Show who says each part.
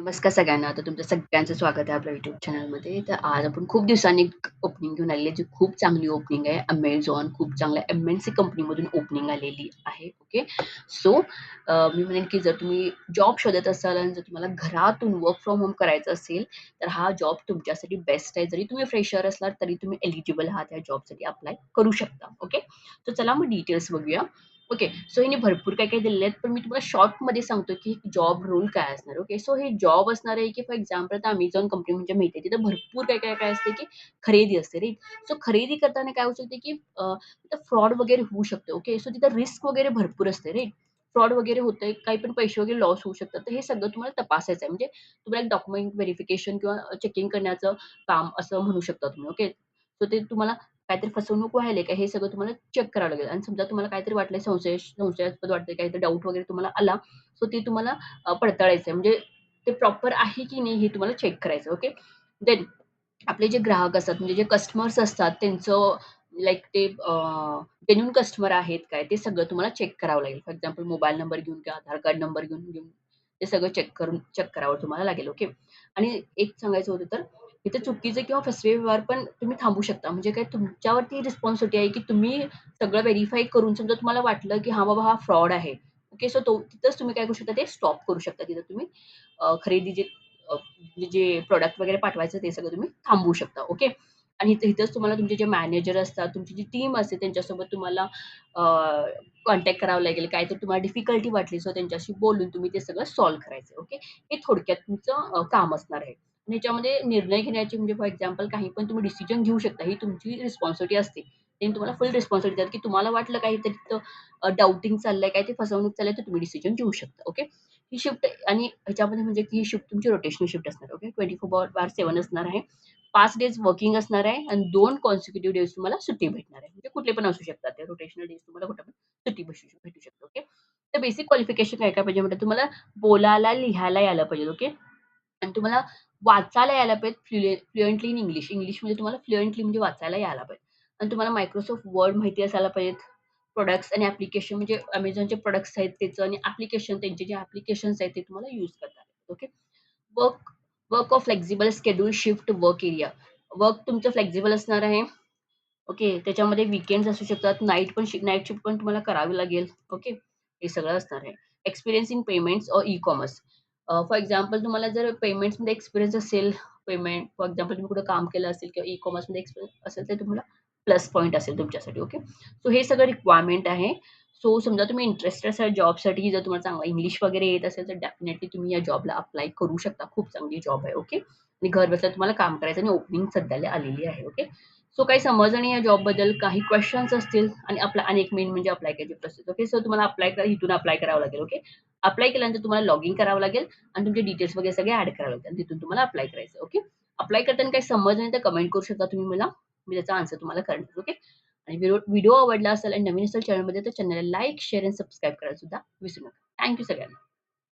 Speaker 1: नमस्कार सगळ्यांना. तर तुमचं सगळ्यांचं स्वागत आहे आपल्या YouTube चॅनलमध्ये. तर आज आपण खूप दिवसांनी एक ओपनिंग घेऊन आलेली आहे, जी खूप चांगली ओपनिंग आहे. Amazon खूप चांगल्या एम-एन-सी कंपनीमधून ओपनिंग आलेली आहे. ओके. सो मी म्हणेन की जर तुम्ही जॉब शोधत असाल आणि जर तुम्हाला घरातून वर्क फ्रॉम होम करायचं असेल, तर हा जॉब तुमच्यासाठी बेस्ट आहे. जरी तुम्ही फ्रेशर असलात, तरी तुम्ही एलिजिबल आहात या जॉबसाठी अप्लाय करू शकता. ओके. तर चला मग डिटेल्स बघूया. ओके. सो हिने भरपूर काही-काही दिलेले आहेत, पण मी तुम्हाला शॉर्टमध्ये सांगतो, की जॉब रोल काय असणार. ओके. सो हे जॉब असणार आहे, की फॉर एक्झाम्पल आता Amazon कंपनी म्हणजे माहिती आहे, तिथं भरपूर काय असते, की खरेदी असते राइट. सो खरेदी करताना काय होऊ शकते, की तिथं फ्रॉड वगैरे होऊ शकते. ओके. सो तिथं रिस्क वगैरे भरपूर असते राइट. फ्रॉड वगैरे होतंय, काही पण पैसे वगैरे लॉस होऊ शकतात. तर हे सगळं तुम्हाला तपासायचं आहे. म्हणजे तुम्हाला एक डॉक्युमेंट व्हेरिफिकेशन किंवा चेकिंग करण्याचं काम असं म्हणू शकता तुम्ही. ओके. सो ते तुम्हाला काहीतरी फसवणूक व्हायली का हे सगळं तुम्हाला चेक करावं लागेल आणि समजा तुम्हाला काहीतरी वाटलंय संशयास्पद वाटतंय, काहीतरी डाऊट वगैरे तुम्हाला आला, सो ते तुम्हाला पडताळायचं आहे. म्हणजे ते प्रॉपर आहे की नाही हे तुम्हाला चेक करायचं. ओके. देन आपले जे ग्राहक असतात म्हणजे जे कस्टमर्स असतात त्यांचं लाइक ते जेन्युइन कस्टमर आहेत काय ते सगळं तुम्हाला चेक करावं लागेल. फॉर एक्झाम्पल मोबाईल नंबर घेऊन किंवा आधार कार्ड नंबर घेऊन घेऊन ते सगळं चेक करावं तुम्हाला लागेल. ओके. आणि एक सांगायचं होतं तर इथे चुकीचे किंवा फसवे व्यवहार पण तुम्ही थांबवू शकता. म्हणजे काय तुमच्यावरती रिस्पॉन्सिबिलिटी आहे, की तुम्ही सगळं व्हेरिफाय करून समजा तुम्हाला वाटलं, की हां बाबा हा फ्रॉड आहे. ओके. सो तो तिथंच तुम्ही काय करू शकता ते स्टॉप करू शकता. तिथं तुम्ही खरेदी म्हणजे जे प्रॉडक्ट वगैरे पाठवायचं ते सगळं तुम्ही थांबवू शकता. ओके. आणि इथंच तुम्हाला तुमचे जे मॅनेजर असतात, तुमची जी टीम असते त्यांच्यासोबत तुम्हाला कॉन्टॅक्ट करावं लागेल. काहीतरी तुम्हाला डिफिकल्टी वाटली, सो त्यांच्याशी बोलून तुम्ही ते सगळं सॉल्व्ह करायचं. ओके. हे थोडक्यात तुमचं काम असणार आहे. आणि ह्याच्यामध्ये निर्णय घेण्याची म्हणजे फॉर एक्झाम्पल काही पण तुम्ही डिसिजन घेऊ शकता. ही तुमची रिस्पॉन्सिबिलिटी असते. त्यांनी तुम्हाला फुल रिस्पॉन्सिबिलिटी देतात, की तुम्हाला वाटलं काहीतरी तिथं डाउटिंग चाललंय, काही ते फसवणूक चाललंय, तर तुम्ही डिसिजन घेऊ शकता. ओके. ही शिफ्ट आणि ह्याच्यामध्ये म्हणजे ही शिफ्ट तुमची रोटेशनल शिफ्ट असणार. ओके. 24/7 असणार आहे. 5 डेज वर्किंग असणार आहे आणि 2 कॉन्सिक्युटिव्ह डेज तुम्हाला सुट्टी भेटणार आहे. म्हणजे कुठले पण असू शकतात ते रोटेशनल डेज तुम्हाला कुठे पण सुट्टी भेटू शकते. ओके. तर बेसिक क्वालिफिकेशन काय-काय पाहिजे म्हणजे तुम्हाला बोलायला, लिहायला यायला पाहिजे. ओके. आणि तुम्हाला वाचायला यायला पाहिजे फ्लुएंटली इन इंग्लिश. इंग्लिशमध्ये तुम्हाला फ्लुएंटली म्हणजे वाचायला यायला पाहिजे. आणि तुम्हाला Microsoft Word माहिती असायला पाहिजेत. प्रॉडक्ट्स आणि ॲप्लिकेशन म्हणजे Amazonचे प्रॉडक्ट्स आहेत त्याचं आणि ॲप्लिकेशन त्यांचे जे ॲप्लिकेशन्स आहेत ते तुम्हाला यूज करता येतात. Okay. Work work of flexible schedule shift work area. Work तुमचं फ्लेक्सिबल असणार आहे. ओके. त्याच्यामध्ये वीकेंड्स असू शकतात. नाईट शिफ्ट पण तुम्हाला करावी लागेल. ओके. हे सगळं असणार आहे. एक्सपिरियन्स इन पेमेंट्स और ई-कॉमर्स. फॉर एक्झाम्पल तुम्हाला जर पेमेंट्समध्ये एक्सपिरियन्स असेल, पेमेंट फॉर एक्झाम्पल तुम्ही कुठे काम केलं असेल किंवा ई-कॉमर्समध्ये एक्सपिरियन्स असेल, तर तुम्हाला प्लस पॉइंट असेल तुमच्यासाठी. ओके. सो हे सगळं रिक्वायरमेंट आहे. सो समजा तुम्ही इंटरेस्टेड असाल जॉबसाठी, जर तुम्हाला चांगला इंग्लिश वगैरे येत असेल, तर डेफिनिटली तुम्ही या जॉबला अप्लाय करू शकता. खूप चांगली जॉब आहे. ओके. आणि घर बसल्या तुम्हाला काम करायचं आणि ओपनिंग सध्याला आलेली आहे. ओके. सो काही समजलं नाही या जॉबबद्दल, काही क्वेशन्स असतील आणि आपला आणि एक मेन म्हणजे अप्लाय करायची प्रोसेस. ओके. सो तुम्हाला इथून अप्लाय करावं लागेल. ओके. अप्लाय केल्यानंतर तुम्हाला लॉगिन करावं लागेल आणि तुमचे डिटेल्स वगैरे सगळे ॲड करावे लागतील आणि तिथून तुम्हाला अप्लाय करायचं. ओके. अप्लाय करताना काही समजलं नाही तर कमेंट करू शकता तुम्ही मला. मी त्याचा आन्सर तुम्हाला करणार. ओके. आणि व्हिडिओ आवडला असेल आणि नवीन असेल चॅनलमध्ये तर चॅनलला लाईक, शेअर आणि सबस्क्राईब करायला सुद्धा विसरू नका. थँक सगळ्यांना.